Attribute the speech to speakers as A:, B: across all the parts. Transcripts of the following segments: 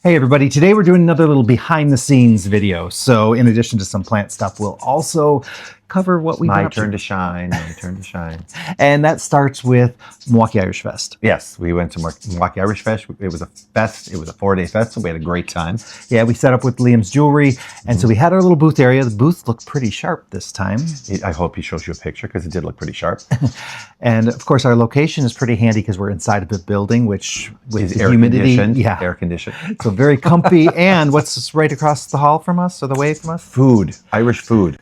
A: Hey everybody, today we're doing another little behind the scenes video. So in addition to some plant stuff, we'll also cover what we've been up to.
B: My turn to shine.
A: And that starts with Milwaukee Irish Fest.
B: Yes, we went to Milwaukee Irish Fest. It was a fest. It was a 4-day fest, so we had a great time.
A: Yeah, we set up with Liam's Jewelry, and so we had our little booth area. The booth looked pretty sharp this time.
B: I hope he shows you a picture because it did look pretty sharp.
A: And of course, our location is pretty handy because we're inside of the building, which with
B: Is
A: the
B: air
A: humidity,
B: conditioned. Air conditioned.
A: So very comfy. And what's right across the hall from us, or the way from us?
B: Food, Irish food.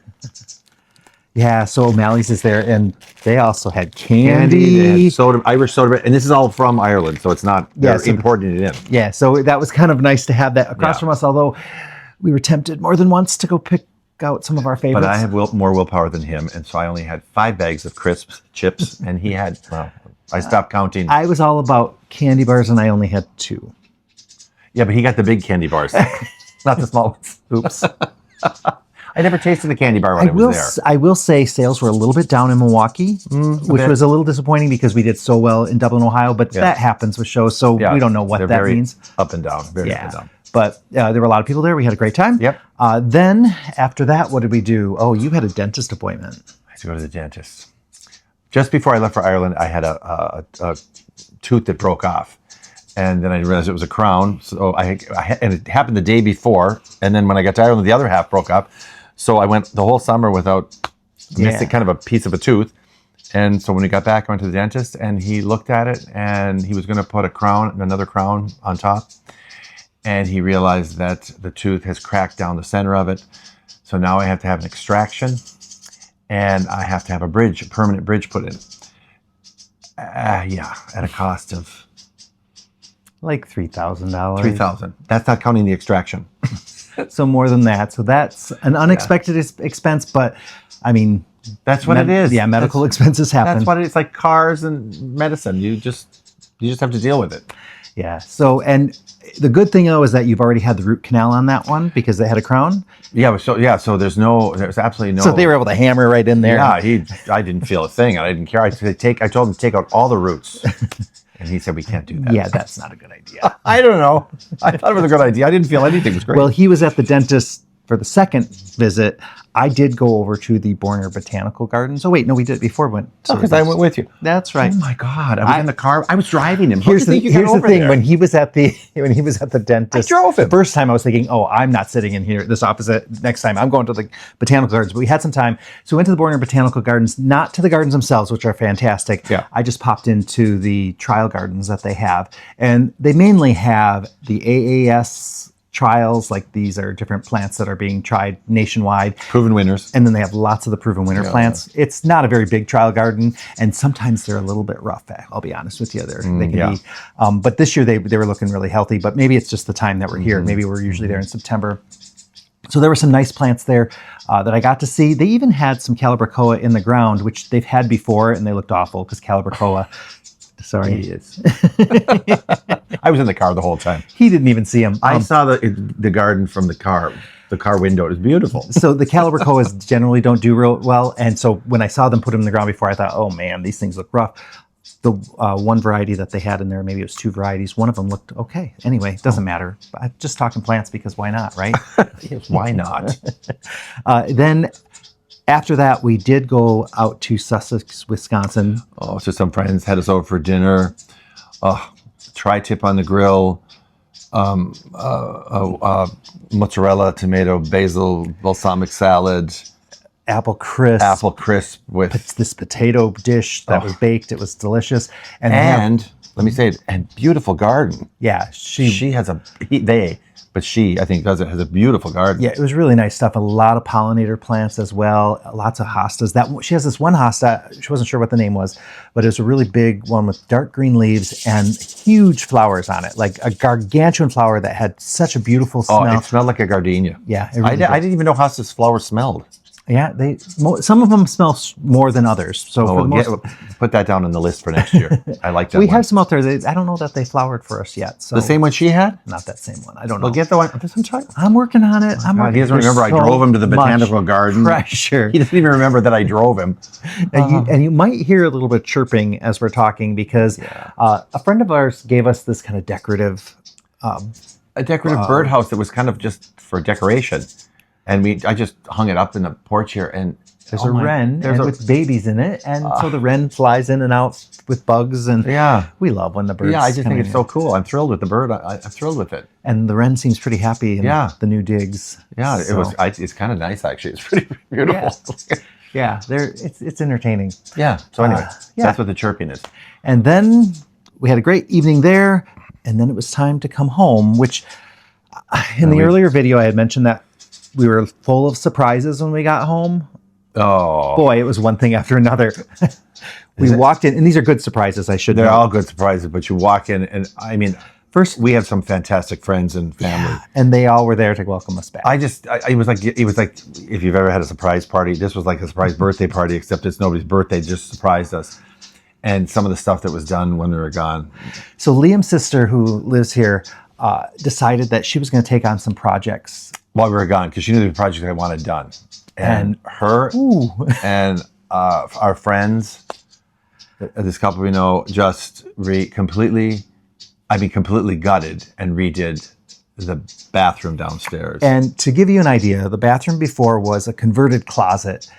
A: Yeah, so O'Malley's is there, and they also had candy.
B: They had soda, Irish soda, and this is all from Ireland, so it's not they're importing it in.
A: Yeah, so that was kind of nice to have that across from us, although we were tempted more than once to go pick out some of our favorites.
B: But I have more willpower than him, and so I only had 5 bags of crisps, chips, and he had, well, I stopped counting.
A: I was all about candy bars, and I only had 2.
B: Yeah, but he got the big candy bars, not the small ones.
A: Oops.
B: I never tasted the candy bar when I was there.
A: I will say sales were a little bit down in Milwaukee, which was a little disappointing because we did so well in Dublin, Ohio, but that happens with shows, so we don't know what that means.
B: Up and down, very up and down.
A: But there were a lot of people there. We had a great time.
B: Yep.
A: Then, after that, what did we do? Oh, you had a dentist appointment.
B: I had to go to the dentist. Just before I left for Ireland, I had a tooth that broke off. And then I realized it was a crown. So and it happened the day before. And then when I got to Ireland, the other half broke off. So I went the whole summer without missing kind of a piece of a tooth. And so when we got back, I went to the dentist and he looked at it and he was going to put another crown on top. And he realized that the tooth has cracked down the center of it. So now I have to have an extraction and I have to have a permanent bridge put in. At a cost of
A: like $3,000.
B: $3,000. That's not counting the extraction.
A: So more than that. So that's an unexpected expense, but I mean,
B: that's what it is.
A: Yeah, medical expenses happen.
B: That's what it is. Like cars and medicine. You just have to deal with it.
A: Yeah. So, and the good thing though is that you've already had the root canal on that one because they had a crown.
B: Yeah. So there's absolutely no.
A: So they were able to hammer right in there.
B: Yeah. I didn't feel a thing. I didn't care. I told him to take out all the roots. And he said, we can't do that.
A: Yeah, that's not a good idea.
B: I don't know. I thought it was a good idea. I didn't feel anything. It was great.
A: Well, he was at the dentist for the second visit. I did go over to the Botanical Gardens. Oh, wait, no, we did it before we went.
B: Because I went with you.
A: That's right.
B: Oh, my God. I was in the car. I was driving him.
A: Here's the thing. When he was at the dentist,
B: I drove him.
A: The first time I was thinking, oh, I'm not sitting in here this opposite. Next time I'm going to the Botanical Gardens. But we had some time. So we went to the Botanical Gardens, not to the gardens themselves, which are fantastic.
B: Yeah.
A: I just popped into the trial gardens that they have. And they mainly have the AAS trials, like these are different plants that are being tried nationwide.
B: Proven winners.
A: And then they have lots of the proven winner plants. It's not a very big trial garden, and sometimes they're a little bit rough, I'll be honest with you. They can be. But this year they were looking really healthy, but maybe it's just the time that we're here. Maybe we're usually there in September. So there were some nice plants there that I got to see. They even had some Calibrachoa in the ground, which they've had before, and they looked awful because Calibrachoa... Sorry.
B: He is. I was in the car the whole time.
A: He didn't even see him.
B: I saw the garden from the car window. It was beautiful.
A: So the Calibrachoas generally don't do real well. And so when I saw them put them in the ground before, I thought, oh man, these things look rough. The one variety that they had in there, maybe it was 2 varieties. One of them looked okay. Anyway, it doesn't matter. I'm just talking plants because why not, right?
B: Why not?
A: Then after that, we did go out to Sussex, Wisconsin.
B: Oh, so some friends had us over for dinner. Tri-tip on the grill. Mozzarella, tomato, basil, balsamic salad.
A: Apple crisp
B: with
A: this potato dish that was baked. It was delicious.
B: And let me say it, and beautiful garden.
A: Yeah,
B: she has I think has a beautiful garden.
A: Yeah, it was really nice stuff. A lot of pollinator plants as well. Lots of hostas. She has this one hosta. She wasn't sure what the name was, but it was a really big one with dark green leaves and huge flowers on it, like a gargantuan flower that had such a beautiful smell.
B: Oh, it smelled like a gardenia.
A: Yeah,
B: I didn't even know how this flower smelled.
A: Yeah, some of them smell more than others. So
B: put that down on the list for next year. I like that.
A: We have some out there. I don't know that they flowered for us yet. So
B: the same one she had?
A: Not that same one. I don't know.
B: Well, get the one.
A: I'm working on it.
B: He doesn't remember I drove him to the Botanical Garden.
A: Pressure.
B: He doesn't even remember that I drove him.
A: And you might hear a little bit chirping as we're talking because a friend of ours gave us this kind of decorative
B: a decorative birdhouse that was kind of just for decoration. And I just hung it up in the porch here, and
A: there's a wren with babies in it, and so the wren flies in and out with bugs, and we love when the birds.
B: Yeah, I just think it's so cool. I'm thrilled with the bird. I'm thrilled with it.
A: And the wren seems pretty happy in the new digs.
B: Yeah, so. It's kind of nice actually. It's pretty beautiful.
A: Yeah, it's entertaining.
B: Yeah. So anyway, that's what the chirping is.
A: And then we had a great evening there, and then it was time to come home. Which in the earlier video I had mentioned that we were full of surprises when we got home.
B: Oh
A: boy, it was one thing after another. We walked in, and these are good surprises. They're
B: all good surprises, but you walk in, and I mean, first we have some fantastic friends and family,
A: and they all were there to welcome us back.
B: It was like if you've ever had a surprise party, this was like a surprise birthday party, except it's nobody's birthday, just surprised us, and some of the stuff that was done when we were gone.
A: So Liam's sister, who lives here, decided that she was going to take on some projects
B: while we were gone because she knew the project I wanted done. And her and our friends, this couple we know, just completely gutted and redid the bathroom downstairs.
A: And to give you an idea, the bathroom before was a converted closet,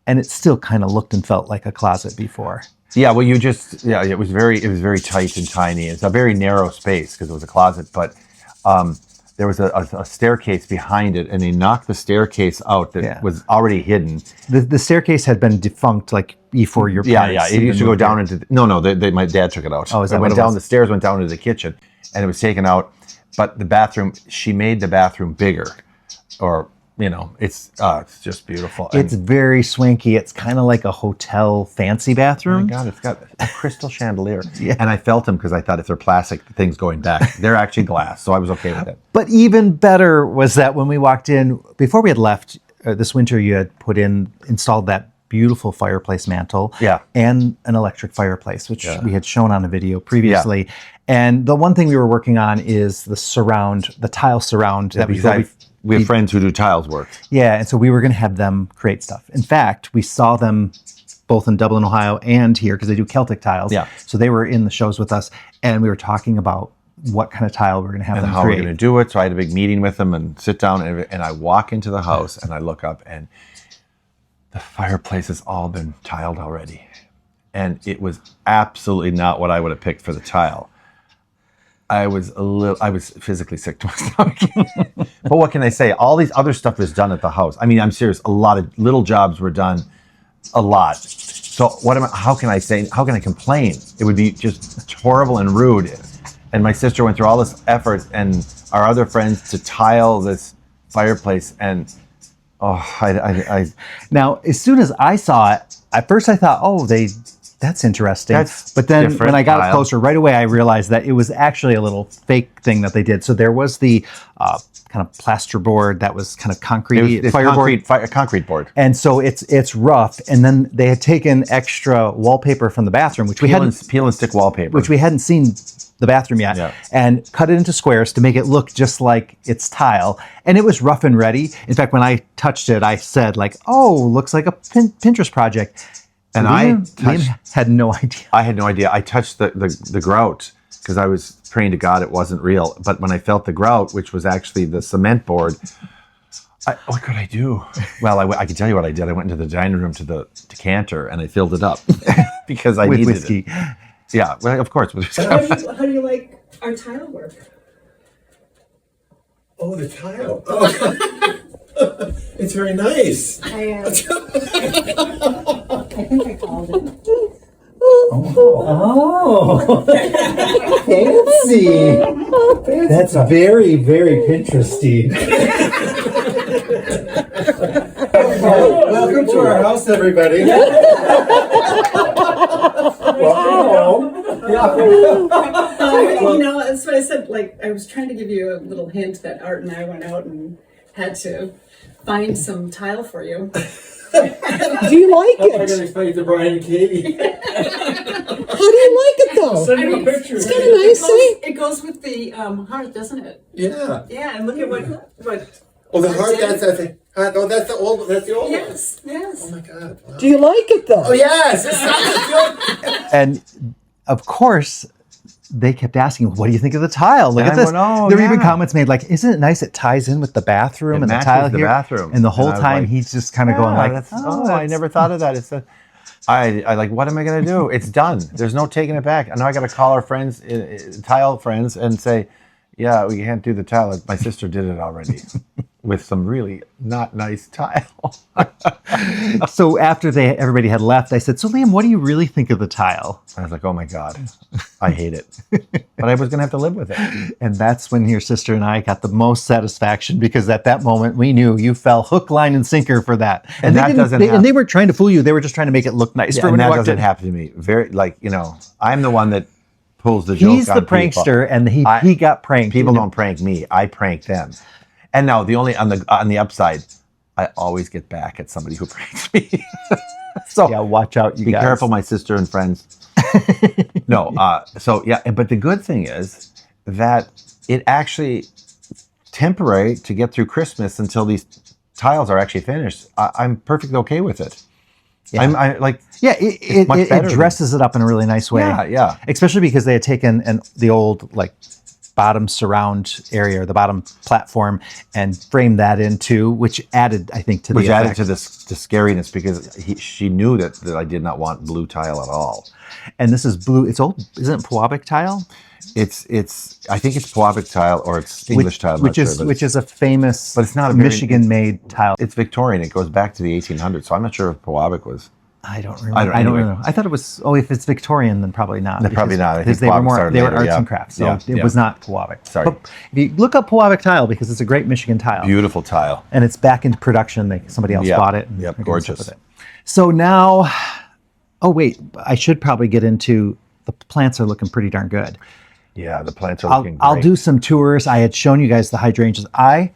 A: and it still kind of looked and felt like a closet before.
B: Yeah, well, it was very tight and tiny. It's a very narrow space because it was a closet, but there was a staircase behind it, and they knocked the staircase out that was already hidden.
A: The staircase had been defunct like before your parents.
B: Yeah. It used to go down into my dad took it out.
A: Oh, is that
B: it went down the stairs, went down into the kitchen, and it was taken out. But the bathroom, she made the bathroom bigger, or it's just beautiful.
A: It's very swanky. It's kind of like a hotel fancy bathroom.
B: Oh my God, it's got a crystal chandelier. And I felt them because I thought if they're plastic, the thing's going back. They're actually glass, so I was okay with it.
A: But even better was that when we walked in, before we had left this winter, you had installed that beautiful fireplace mantle and an electric fireplace, which we had shown on a video previously. Yeah. And the one thing we were working on is the tile surround.
B: We have friends who do tiles work.
A: Yeah, and so we were going to have them create stuff. In fact, we saw them both in Dublin, Ohio, and here because they do Celtic tiles.
B: Yeah.
A: So they were in the shows with us, and we were talking about what kind of tile we were going to have them create.
B: And how we're going to do it. So I had a big meeting with them and sit down, and I walk into the house, and I look up, and the fireplace has all been tiled already. And it was absolutely not what I would have picked for the tile. I was physically sick to my stomach. But what can I say? All these other stuff is done at the house. I mean, I'm serious. A lot of little jobs were done. A lot. So how can I complain? It would be just horrible and rude. And my sister went through all this effort and our other friends to tile this fireplace. And
A: Now, as soon as I saw it, at first I thought, that's interesting. But then when I got up closer, right away I realized that it was actually a little fake thing that they did. So there was the kind of plasterboard that was kind of concrete,
B: concrete board.
A: And so it's rough. And then they had taken extra wallpaper from the bathroom, which
B: peel and stick wallpaper,
A: which we hadn't seen the bathroom yet, and cut it into squares to make it look just like it's tile. And it was rough and ready. In fact, when I touched it, I said looks like a Pinterest project. And Liam had no idea.
B: I had no idea. I touched the grout because I was praying to God it wasn't real. But when I felt the grout, which was actually the cement board, what could I do? Well, I can tell you what I did. I went into the dining room to the decanter and I filled it up because I needed
A: whiskey.
B: It. Yeah, well, of course.
C: How do you like our tile work?
D: Oh, the tile. Oh. It's very nice.
C: I think I called it.
A: Oh, fancy. That's very, very Pinteresty.
D: Welcome to our house, everybody. Wow.
C: That's what I said. I was trying to give you a little hint that Art and I went out and had to find some tile for you.
A: Do you like
D: I'm going to explain to Brian and Katie.
A: How do you like it though?
D: Send me a picture.
A: It's kind of nice,
C: It goes with the heart, doesn't it?
D: Yeah.
C: Yeah, and look at what.
D: Oh, the heart. That's the old. That's the old one.
C: Yes.
D: Oh my God. Wow.
A: Do you like it though?
D: Oh yes. It's not good.
A: And of course, they kept asking, what do you think of the tile? Look
B: And
A: at
B: I
A: this.
B: went, "Oh,
A: There were even
B: yeah."
A: comments made like, isn't it nice? It ties in with the bathroom
B: It
A: and the
B: matches
A: tile
B: the
A: here.
B: bathroom.
A: And the whole
B: And I was
A: time
B: like,
A: he's just kind of going like,
B: I never thought of that. It's I like, what am I going to do? It's done. There's no taking it back. And now I got to call our friends, tile friends, and say, yeah, we can't do the tile. My sister did it already with some really not nice tile.
A: So after everybody had left, I said, so Liam, what do you really think of the tile?
B: I was like, oh my God, I hate it. But I was going to have to live with it.
A: And that's when your sister and I got the most satisfaction, because at that moment we knew you fell hook, line, and sinker for that.
B: And that doesn't happen.
A: And they weren't trying to fool you. They were just trying to make it look nice.
B: And that doesn't happen to me. Very, like, I'm the one that pulls the joke.
A: He's the
B: on
A: prankster,
B: people.
A: and he got pranked.
B: People don't prank me. I prank them. And now the only on the upside, I always get back at somebody who pranks me. So
A: yeah, watch out, you
B: be
A: guys.
B: careful, my sister and friends. No, so yeah, but the good thing is that it actually temporary to get through Christmas until these tiles are actually finished. I'm perfectly okay with it.
A: Yeah.
B: It
A: it dresses it up in a really nice way.
B: Yeah.
A: Especially because they had taken the old bottom surround area, or the bottom platform, and framed that into, which added, I think, to the effect.
B: Added to the scariness, because she knew that I did not want blue tile at all.
A: And this is blue. It's old. Isn't it Pewabic tile?
B: It's. I think it's Pewabic tile, or it's English tile. I'm
A: Which
B: not
A: is
B: sure,
A: which is a famous,
B: but it's not a
A: Michigan-made tile.
B: It's Victorian. It goes back to the 1800s. So I'm not sure if Pewabic was.
A: I don't remember. I don't know. I thought it was. Oh, if it's Victorian, then probably not.
B: Probably not.
A: Because they were arts and crafts. So it was not Pewabic.
B: Sorry.
A: But if you look up Pewabic tile, because it's a great Michigan tile.
B: Beautiful tile.
A: And it's back into production. Somebody else bought it. And
B: Yep.
A: they're doing stuff
B: Gorgeous.
A: with it. So now, oh wait, I should probably get into the plants are looking pretty darn good.
B: Yeah, the plants are looking great.
A: I'll do some tours. I had shown you guys the hydrangeas. I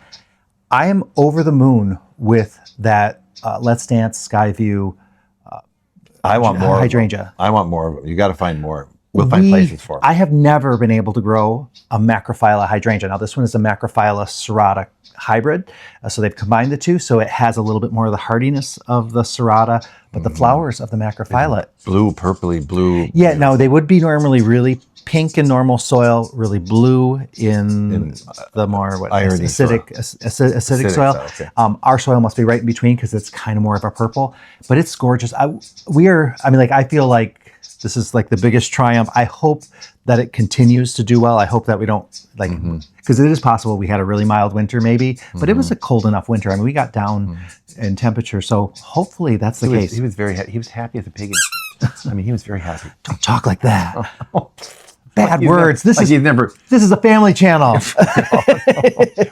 A: am over the moon with that Let's Dance Skyview.
B: I want more
A: hydrangea.
B: I want more of them. You got to find more. We'll find places for them.
A: I have never been able to grow a macrophylla hydrangea. Now, this one is a macrophylla serrata hybrid. So they've combined the two. So it has a little bit more of the hardiness of the serrata, but the flowers of the macrophylla.
B: Blue, purpley blue.
A: Yeah, no, they would be normally really pink in normal soil, really blue in the more acidic soil.
B: Okay.
A: Our soil must be right in between, because it's kind of more of a purple, but it's gorgeous. I feel like this is like the biggest triumph. I hope that it continues to do well. I hope that we don't because it is possible we had a really mild winter maybe, but it was a cold enough winter. I mean, we got down in temperature, so hopefully that's the case.
B: He was he was happy as a pig. I mean, he was very happy.
A: Don't talk like that. Bad words. This is a family channel.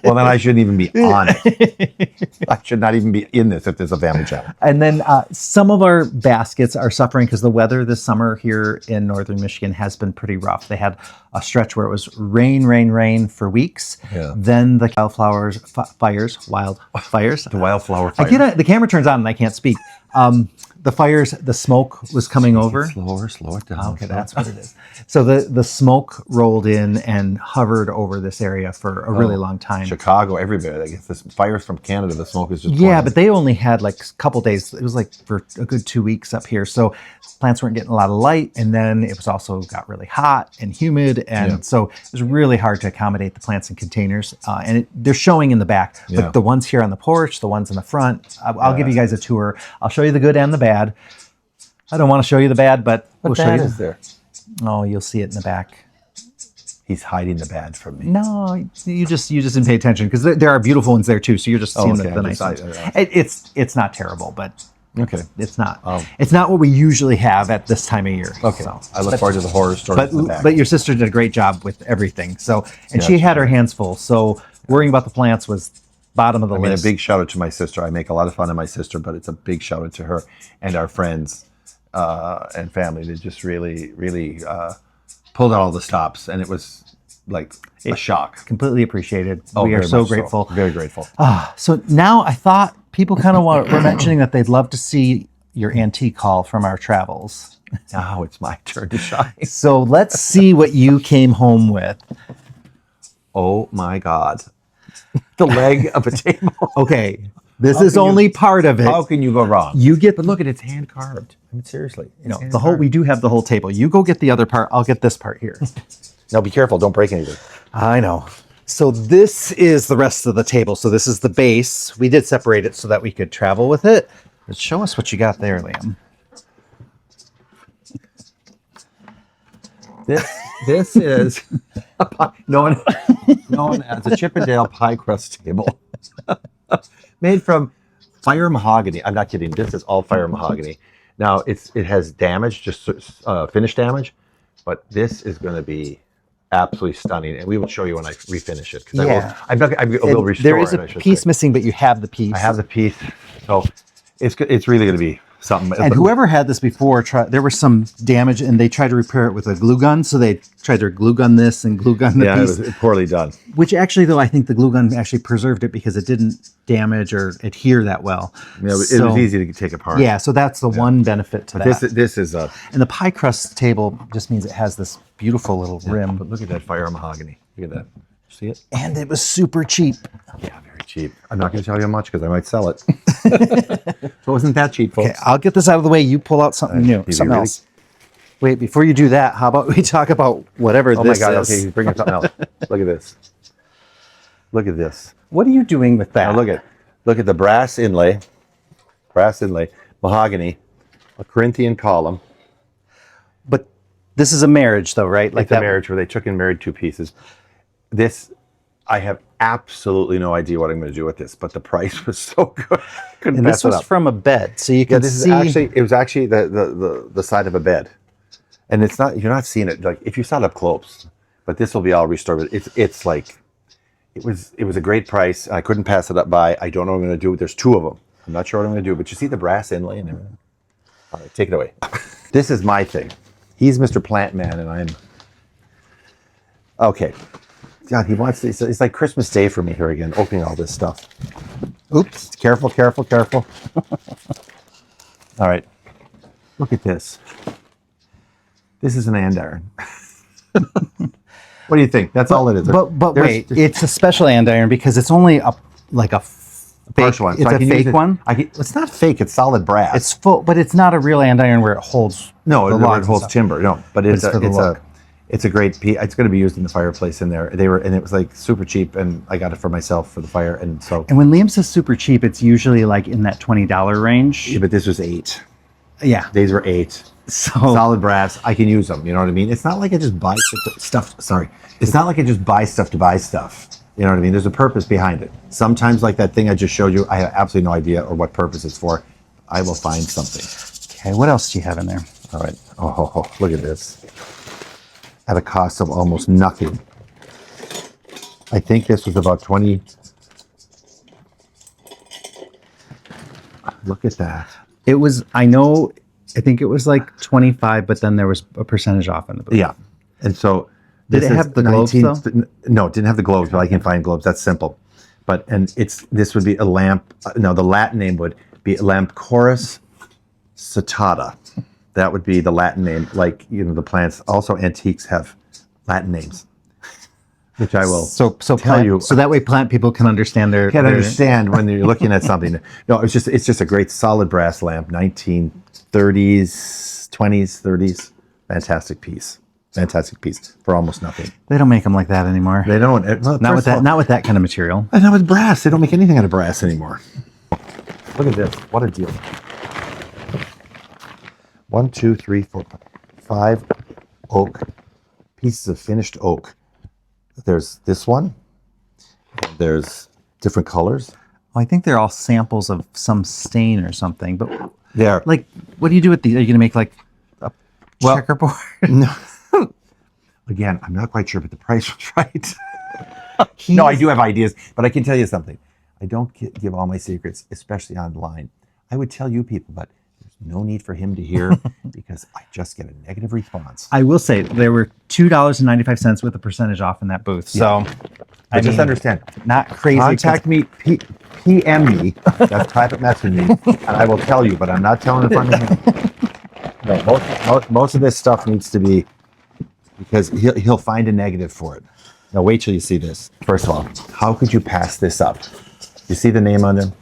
B: Well, then I shouldn't even be on it. I should not even be in this if there's a family channel.
A: And then some of our baskets are suffering because the weather this summer here in northern Michigan has been pretty rough. They had a stretch where it was rain for weeks.
B: Yeah.
A: Then the wildfires.
B: The wildflower fire.
A: The camera turns on and I can't speak. The fires, the smoke was coming over.
B: Slow it down.
A: Okay, that's what it is. So the smoke rolled in and hovered over this area for a really long time.
B: Chicago, everywhere. I guess this fires from Canada. The smoke is just
A: but they only had a couple days. It was for a good 2 weeks up here. So plants weren't getting a lot of light, and then it was also got really hot and humid, and so it was really hard to accommodate the plants in containers. And they're showing in the back, but the ones here on the porch, the ones in the front. I'll give you guys a tour. I'll show you the good and the bad. I don't want to show you the bad, but we'll show you.
B: Is there?
A: Oh, you'll see it in the back.
B: He's hiding the bad from me.
A: No, you just didn't pay attention, because there are beautiful ones there too. So you're just seeing the nice ones. It's not terrible, but
B: okay,
A: it's not. It's not what we usually have at this time of year.
B: Okay, so, I look forward to the horror stories.
A: But your sister did a great job with everything. So she had her hands full. So worrying about the plants was bottom of the list.
B: A big shout out to my sister. I make a lot of fun of my sister, but it's a big shout out to her and our friends and family. They just really pulled out all the stops, and it was like a shock.
A: Completely appreciated. We are so grateful.
B: Very grateful.
A: So now I thought people kind of were mentioning that they'd love to see your antique haul from our travels.
B: Now it's my turn to shine.
A: So let's see what you came home with.
B: Oh my God. The leg of a table.
A: Okay. This is only part of it.
B: How can you go wrong? But look at it, it's hand carved. I mean, seriously.
A: We do have the whole table. You go get the other part. I'll get this part here.
B: Now be careful, don't break anything.
A: I know. So this is the rest of the table. So this is the base. We did separate it so that we could travel with it. But show us what you got there, Liam.
B: This is known as a Chippendale pie crust table, made from fire mahogany. I'm not kidding. This is all fire mahogany. Now it has damage, just finish damage, but this is going to be absolutely stunning, and we will show you when I refinish it.
A: Yeah.
B: I will restore.
A: There is
B: it,
A: a
B: I should
A: piece
B: say.
A: missing, but you have the piece.
B: I have the piece, so it's really going to be something.
A: And whoever had this before, there was some damage, and they tried to repair it with a glue gun. So they tried to glue gun this and glue gun the piece.
B: It was poorly done.
A: Which actually, though, I think the glue gun actually preserved it because it didn't damage or adhere that well.
B: Yeah, it was easy to take apart.
A: Yeah, so that's the one benefit to that.
B: This is a.
A: And the pie crust table just means it has this beautiful little rim.
B: But look at that fire mahogany. Look at that. See it?
A: And it was super cheap.
B: Yeah, very cheap. I'm not going to tell you how much because I might sell it. So it wasn't that cheap, folks.
A: Okay, I'll get this out of the way. You pull out something new, something else. Wait, before you do that, how about we talk about whatever this is?
B: Oh my God, okay, bring up something else. Look at this. Look at this.
A: What are you doing with that?
B: Now look at the brass inlay, mahogany, a Corinthian column.
A: But this is a marriage, though, right?
B: Like that marriage where they took and married two pieces. This, I have absolutely no idea what I'm going to do with this, but the price was so good. Couldn't
A: And
B: pass
A: this was
B: it up.
A: from a bed, so you can see.
B: It was actually the side of a bed, and it's not. You're not seeing it like if you saw it up close, but this will be all restored. It's like it was a great price. I couldn't pass it up by. I don't know what I'm going to do. There's two of them. I'm not sure what I'm going to do, but you see the brass inlay and everything. All right, take it away. This is my thing. He's Mr. Plant Man, and I'm okay. God, he wants to. It's like Christmas Day for me here again, opening all this stuff. Oops! Careful, careful, careful. All right, look at this. This is an andiron. What do you think? That's all it is.
A: But wait, it's a special andiron because it's only a
B: partial one.
A: It's
B: So I
A: a
B: can use
A: fake
B: it-
A: one.
B: It's not fake. It's solid brass.
A: It's full, but it's not a real andiron where it holds.
B: no,
A: the
B: it
A: logs and
B: holds
A: stuff.
B: timber. No, but it's
A: it's for the look.
B: it's a great piece. It's going to be used in the fireplace in there. And it was like super cheap, and I got it for myself for the fire. And so,
A: And when Liam says super cheap, it's usually like in that $20 range.
B: yeah, but this was $8.
A: Yeah.
B: These were $8.
A: So
B: Solid brass. I can use them. You know what I mean? It's not like I just buy stuff. Sorry, it's not like I just buy stuff to buy stuff. You know what I mean? There's a purpose behind it. Sometimes, like that thing I just showed you, I have absolutely no idea or what purpose it's for. I will find something.
A: okay, what else do you have in there?
B: All right. Oh, look at this. At a cost of almost nothing. I think this was about 20. Look at that.
A: It was. I think it was like 25, but then there was a percentage off in the booth.
B: Yeah. And so
A: Did it
B: is
A: have the globes, though?
B: No, it didn't have the globes, but I can find globes. That's simple. This would be a lamp. No, the Latin name would be Lampcorus satata. That would be the Latin name. Like, the plants. Also, antiques have Latin names, which I will tell you.
A: So that way, plant people can understand their.
B: Can't understand when you're looking at something. No, it's just a great solid brass lamp, 1930s, 20s, 30s. Fantastic piece for almost nothing.
A: They don't make them like that anymore.
B: They don't.
A: Not with that. Not with that kind of material.
B: And not with brass. They don't make anything out of brass anymore. Look at this. What a deal. 1, 2, 3, 4, 5 oak pieces of finished oak. There's this one. There's different colors.
A: Well, I think they're all samples of some stain or something. But
B: There.
A: like, what do you do with these? Are you gonna make like a checkerboard?
B: No. Again, I'm not quite sure, but the price was right. No, I do have ideas, but I can tell you something. I don't give all my secrets, especially online. I would tell you people, but there's no need for him to hear because I just get a negative response.
A: I will say there were $2.95 with a percentage off in that booth. So
B: I just understand.
A: not crazy.
B: Contact me, PM me, that's private message me, and I will tell you, but I'm not telling in front of him. No, most of this stuff needs to be, because he'll find a negative for it. Now wait till you see this. First of all, how could you pass this up? You see the name on them?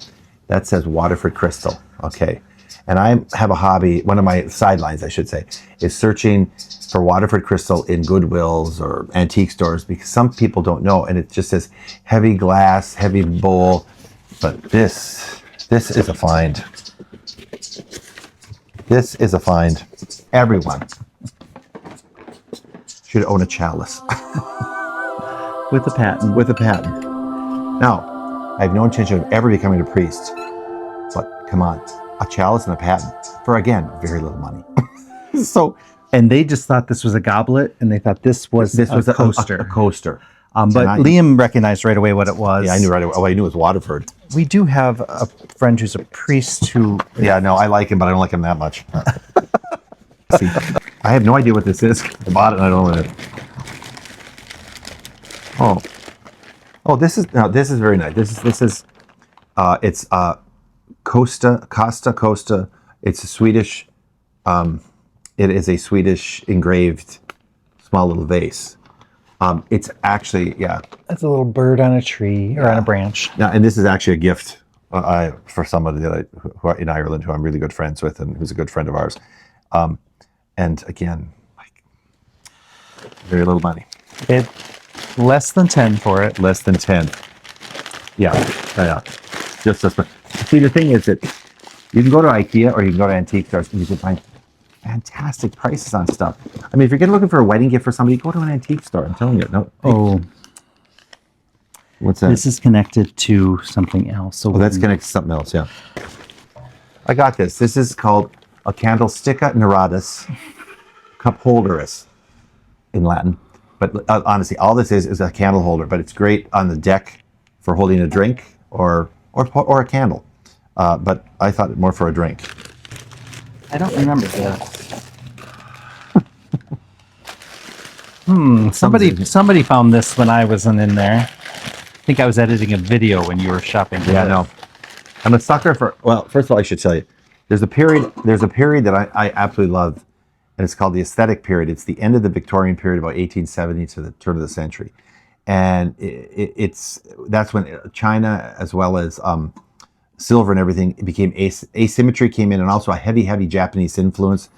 B: That says Waterford Crystal, okay? And I have a hobby, one of my sidelines, I should say, is searching for Waterford crystal in Goodwills or antique stores, because some people don't know, and it just says heavy glass, heavy bowl. But this is a find. This is a find. Everyone should own a chalice.
A: With a patent.
B: With a patent. Now, I have no intention of ever becoming a priest, but come on, a chalice and a patent for, again, very little money.
A: So, and they just thought this was a goblet, and they thought this was a coaster.
B: A coaster.
A: But Liam recognized right away what it was.
B: Yeah, I knew right away. All I knew was Waterford.
A: We do have a friend who's a priest who...
B: Yeah, no, I like him, but I don't like him that much. See, I have no idea what this is. I bought it and I don't know what it is. Oh, this is very nice. It's Costa. It's a Swedish. It is a Swedish engraved small little vase. It's actually, yeah.
A: It's a little bird on a tree or on a branch.
B: Yeah, and this is actually a gift for somebody who in Ireland who I'm really good friends with and who's a good friend of ours. And again, like, very little money.
A: Less than 10 for it.
B: Less than 10. Yeah. Just as much. See, the thing is that you can go to IKEA or you can go to antique stores and you can find fantastic prices on stuff. I mean, if you're looking for a wedding gift for somebody, go to an antique store. I'm telling you. No.
A: Oh.
B: What's that?
A: This is connected to something else. So
B: that's connected to something else, yeah. I got this. This is called a candlesticca narratus cup holderus in Latin. But honestly, all this is a candle holder, but it's great on the deck for holding a drink or a candle. But I thought it more for a drink.
A: I don't remember that. Somebody found this when I wasn't in there. I think I was editing a video when you were shopping.
B: Yeah, no. I'm a sucker for, well, first of all, I should tell you, there's a period that I absolutely love, and it's called the aesthetic period. It's the end of the Victorian period, about 1870 to the turn of the century. And that's when China, as well as silver and everything, it became asymmetry came in, and also a heavy Japanese influence.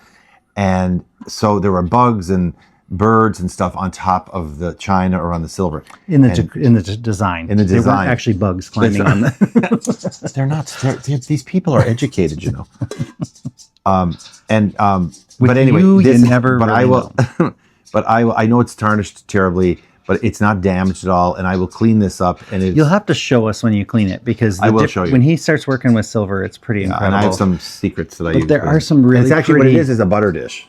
B: And so there were bugs and birds and stuff on top of the china or on the silver.
A: In the design.
B: In the design.
A: They weren't actually bugs climbing on the...
B: They're not. These people are educated, you know. But anyway, I will. But I know it's tarnished terribly, but it's not damaged at all, and I will clean this up. And
A: you'll have to show us when you clean it, because
B: I will show you.
A: When he starts working with silver, it's pretty incredible.
B: And I have some secrets that I use.
A: But there are some really
B: it's actually
A: pretty,
B: what it is a butter dish.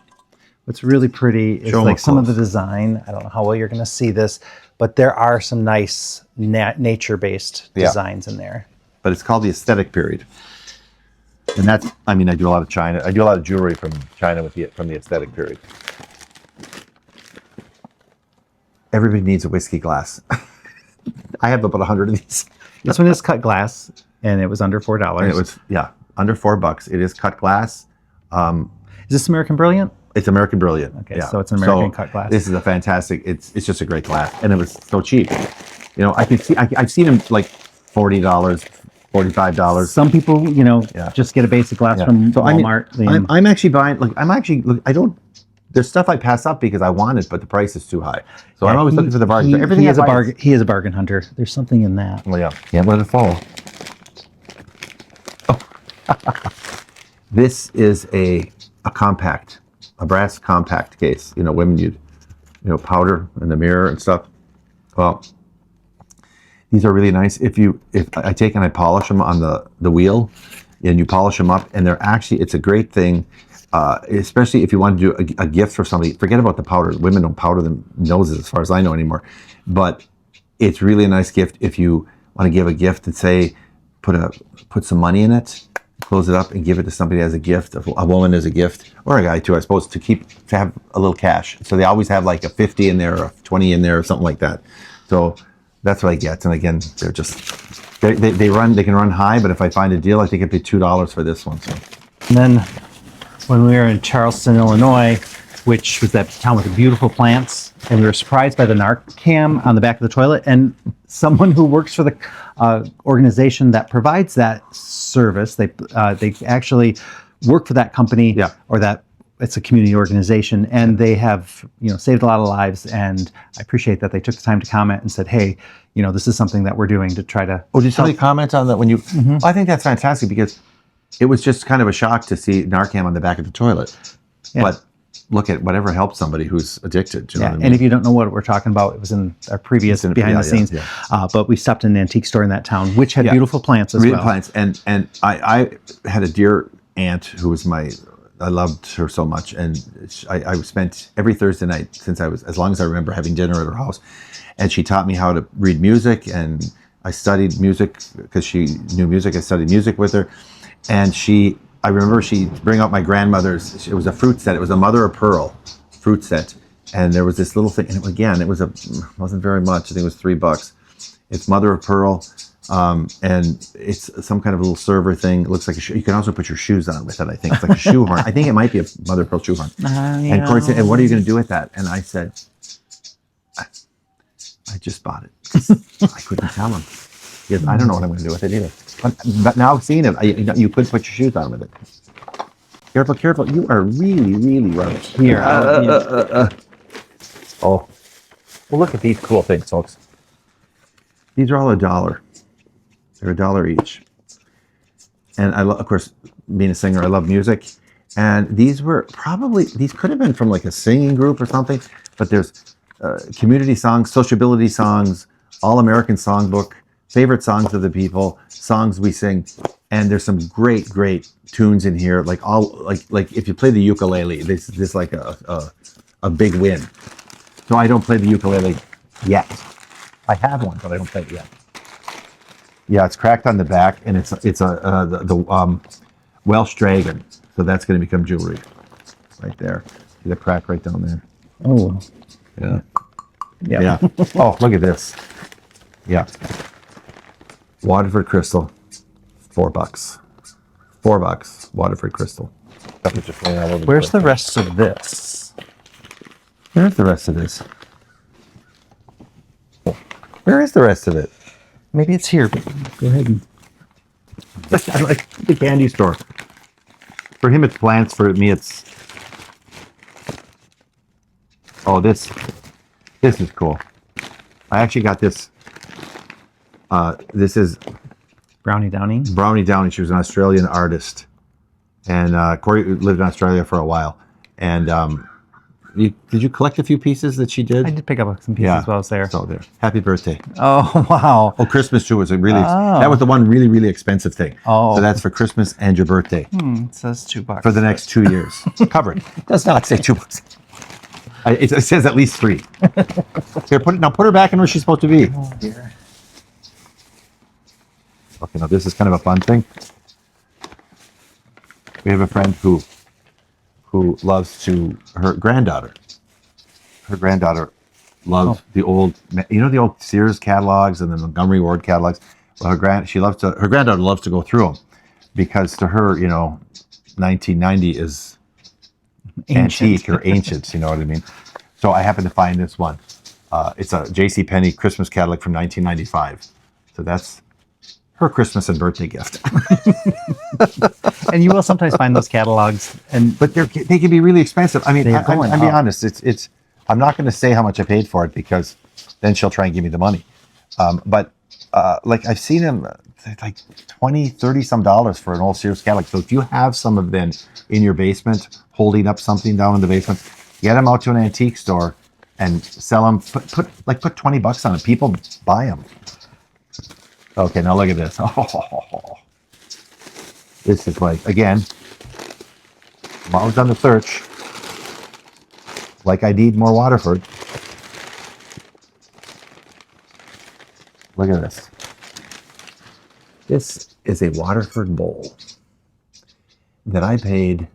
A: What's really pretty is like some of the design. I don't know how well you're going to see this, but there are some nice nature-based designs in there.
B: But it's called the aesthetic period. And that's, I mean, I do a lot of China. I do a lot of jewelry from China from the aesthetic period. Everybody needs a whiskey glass. I have about 100 of these.
A: This one is cut glass, and it was under $4.
B: And it was, under $4. It is cut glass.
A: Is this American Brilliant?
B: It's American Brilliant.
A: Okay, so it's an American cut glass.
B: This is a fantastic. It's just a great glass, and it was so cheap. You know, I've seen them like $40, $45.
A: Some people, just get a basic glass from Walmart.
B: I mean, I'm actually buying. I don't. There's stuff I pass up because I want it, but the price is too high. So I'm always looking for the bargain.
A: He is a bargain hunter. There's something in that.
B: Well, yeah. Can't let it fall. Oh. This is a brass compact case. You know, women use, powder in the mirror and stuff. Well, these are really nice. If I take and I polish them on the wheel, and you polish them up, and it's a great thing. Especially if you want to do a gift for somebody. Forget about the powder. Women don't powder their noses, as far as I know, anymore. But it's really a nice gift if you want to give a gift and say, put some money in it, close it up, and give it to somebody as a gift, a woman as a gift, or a guy too, I suppose, to have a little cash. So they always have like a 50 in there, or a 20 in there, or something like that. So that's what I get. And again, they're just they can run high, but if I find a deal, I think I pay $2 for this one. So.
A: And then, when we were in Charleston, Illinois, which was that town with the beautiful plants, and we were surprised by the Narcan on the back of the toilet, and someone who works for the organization that provides that service, they actually work for that company
B: Yeah.
A: or that it's a community organization, and they have, saved a lot of lives. And I appreciate that they took the time to comment and said, hey, this is something that we're doing to try to.
B: Oh, did somebody comment on that when you? I think that's fantastic because it was just kind of a shock to see Narcan on the back of the toilet.
A: Yeah.
B: But look at whatever helps somebody who's addicted. Do you know what I mean?
A: And if you don't know what we're talking about, it was in our previous behind the scenes. But we stopped in an antique store in that town, which had beautiful plants as well.
B: Plants, and I had a dear aunt who was I loved her so much, and I spent every Thursday night since I was, as long as I remember, having dinner at her house, and she taught me how to read music, and I studied music because she knew music. I studied music with her, and I remember she'd bring out my grandmother's. It was a fruit set. It was a mother of pearl fruit set, and there was this little thing. And it wasn't very much. I think it was $3. It's mother of pearl. And it's some kind of a little server thing. It looks like a shoe. You can also put your shoes on with it, I think. It's like a shoehorn. I think it might be a mother of pearl shoehorn. And Corey said, and what are you going to do with that? And I said, I just bought it. I couldn't tell him. Because I don't know what I'm going to do with it either. But now I've seen it. You could put your shoes on with it. Careful, careful. You are really, really right. Here. Oh. Well, look at these cool things, folks. These are all $1. They're $1 each. And I love, of course, being a singer, I love music. And these could have been from like a singing group or something, but there's community songs, sociability songs, all-American songbook, favorite songs of the people, songs we sing. And there's some great, great tunes in here. Like if you play the ukulele, this is like a big win. So I don't play the ukulele yet. I have one, but I don't play it yet. Yeah, it's cracked on the back, and it's the Welsh dragon. So that's going to become jewelry, right there. See the crack right down there.
A: Oh,
B: Yeah. Oh, look at this. Yeah. Waterford crystal, $4. $4. Waterford crystal.
A: where's the rest of this?
B: Where's the rest of this? Where is the rest of it?
A: Maybe it's here. But go ahead and.
B: I like the candy store. For him, it's plants. For me, it's. Oh, this is cool. I actually got this. This is
A: Brownie Downing.
B: Brownie Downing. She was an Australian artist, and Corey lived in Australia for a while. And did you collect a few pieces that she did?
A: I did pick up some pieces while I was there.
B: So there. Happy birthday.
A: Oh, wow.
B: Oh, Christmas too was a really. That was the one really, really expensive thing.
A: Oh.
B: So that's for Christmas and your birthday.
A: It says $2
B: For the next 2 years. Covered. It does not say $2. It says at least 3. Here, put her back in where she's supposed to be.
A: Oh, dear.
B: Okay, now this is kind of a fun thing. We have a friend who loves her granddaughter. Her granddaughter loves the old, the old Sears catalogs and the Montgomery Ward catalogs. Well, her granddaughter loves to go through them because to her, 1990 is antique or ancient. You know what I mean? So I happened to find this one. It's a J.C. Christmas catalog from 1995. So that's her Christmas and birthday gift.
A: And you will sometimes find those catalogs,
B: but they can be really expensive. I mean, I'll be
A: up.
B: honest. It's. I'm not going to say how much I paid for it because then she'll try and give me the money. But like I've seen them like $20, $30 some for an old Sears catalog. So if you have some of them in your basement, holding up something down in the basement, get them out to an antique store and sell them. Put $20 on it. People buy them. Okay, now look at this. Oh, this is like, again, I'm always on the search. Like I need more Waterford. Look at this. This is a Waterford bowl that I paid,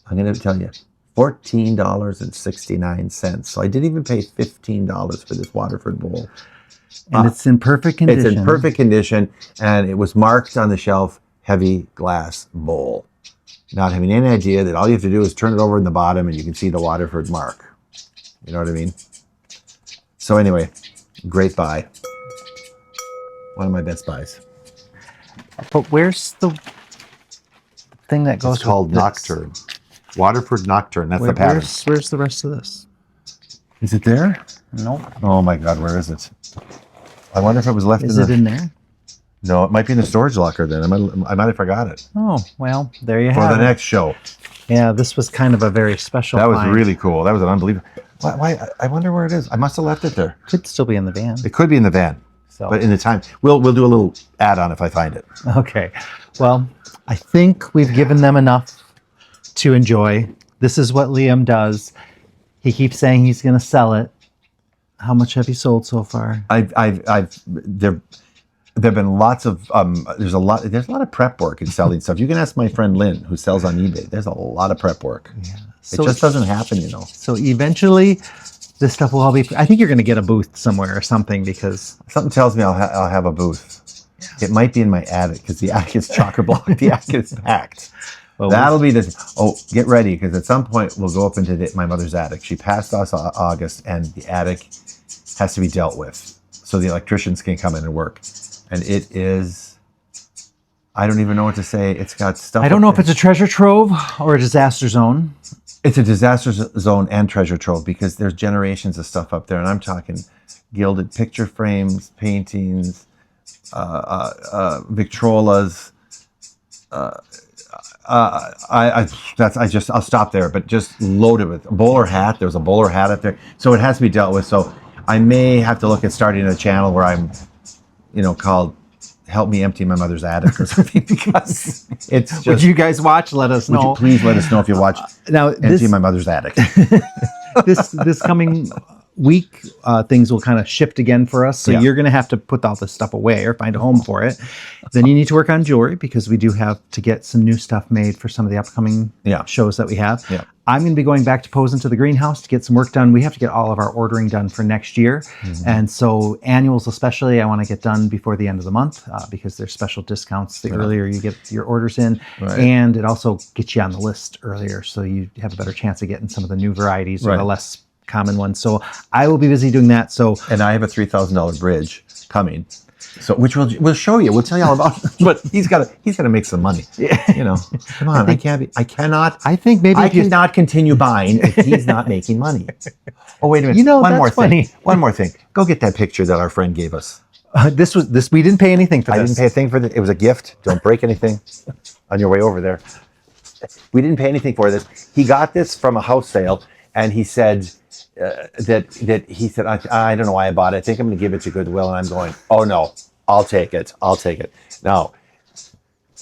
B: I'm going to tell you, $14.69. So I didn't even pay $15 for this Waterford bowl.
A: and it's in perfect condition.
B: It's in perfect condition, and it was marked on the shelf, heavy glass bowl. Not having any idea that all you have to do is turn it over in the bottom and you can see the Waterford mark. You know what I mean? So anyway, great buy. One of my best buys.
A: But where's the thing that goes
B: It's called
A: with this?
B: Nocturne. Waterford Nocturne. That's the pattern.
A: Where's the rest of this?
B: Is it there?
A: Nope.
B: Oh my God, where is it? I wonder if it was left
A: Is
B: in
A: it
B: the...
A: in there?
B: No, it might be in the storage locker then. I might have forgot it.
A: Oh, well, there you
B: For
A: have
B: the
A: it.
B: next show.
A: Yeah, this was kind of a very special
B: That was
A: find.
B: really cool. That was an unbelievable... Why? I wonder where it is. I must have left it there.
A: Could still be in the van.
B: It could be in the van.
A: So.
B: But in the time, we'll do a little add-on if I find it.
A: Okay. Well, I think we've given them enough to enjoy. This is what Liam does. He keeps saying he's going to sell it. How much have you sold so far?
B: There've been lots of there's a lot of prep work in selling stuff. You can ask my friend Lynn who sells on eBay. There's a lot of prep work. Yeah.
A: So
B: it just doesn't happen, you know.
A: So eventually, this stuff will all be. I think you're going to get a booth somewhere or something because
B: Something tells me I'll have a booth. Yeah. It might be in my attic because the attic is chock-a-block. The attic is packed. Well, that'll be this. Oh, get ready because at some point we'll go up into my mother's attic. She passed us August, and the attic has to be dealt with so the electricians can come in and work. And it is, I don't even know what to say. It's got stuff.
A: I don't know if it's a treasure trove or a disaster zone.
B: It's a disaster zone and treasure trove because there's generations of stuff up there. And I'm talking gilded picture frames, paintings, Victrolas. I'll stop there, but just loaded with a bowler hat. There's a bowler hat up there. So it has to be dealt with. So I may have to look at starting a channel where I'm, called Help Me Empty My Mother's Attic or something because it's just...
A: Would you guys watch? Let us know.
B: Would you please let us know if you watch
A: now,
B: Empty My Mother's Attic.
A: this coming week, things will kind of shift again for us. So you're going to have to put all this stuff away or find a home for it. Then you need to work on jewelry because we do have to get some new stuff made for some of the upcoming shows that we have. Yeah. I'm going to be going back to Pose into the greenhouse to get some work done. We have to get all of our ordering done for next year. Mm-hmm. And so annuals especially, I want to get done before the end of the month because there's special discounts the earlier you get your orders in. Right. And it also gets you on the list earlier so you have a better chance of getting some of the new varieties or the less common ones. So I will be busy doing that.
B: And I have a $3,000 bridge coming. So, which we'll show you. We'll tell you all about. But he's got to make some money. Yeah. Come on. I cannot continue buying if he's not making money. Oh, wait a minute. One more thing. Go get that picture that our friend gave us.
A: This we didn't pay anything for this.
B: I didn't pay a thing for this. It was a gift. Don't break anything on your way over there. We didn't pay anything for this. He got this from a house sale, and he said that he said, I don't know why I bought it. I think I'm going to give it to Goodwill. And I'm going, oh no, I'll take it. Now,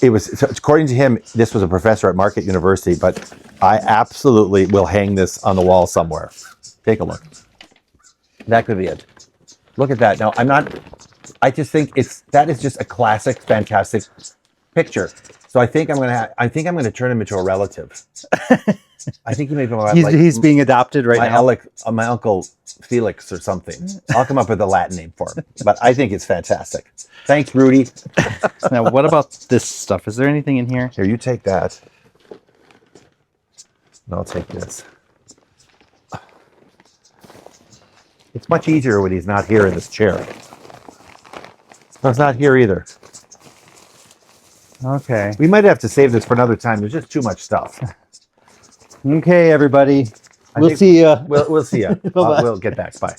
B: according to him, this was a professor at Marquette University, but I absolutely will hang this on the wall somewhere. Take a look. That could be it. Look at that. Now, I just think that is just a classic, fantastic picture. So I think I'm going to turn him into a relative. I think he may be
A: he's being adopted right now.
B: My uncle Felix or something. I'll come up with a Latin name for him. But I think it's fantastic. Thanks, Rudy.
A: Now, what about this stuff? Is there anything in here?
B: Here, you take that. And I'll take this. It's much easier when he's not here in this chair. No, it's not here either.
A: Okay.
B: We might have to save this for another time. There's just too much stuff.
A: Okay, everybody. We'll see you.
B: We'll see you. We'll get back. Bye.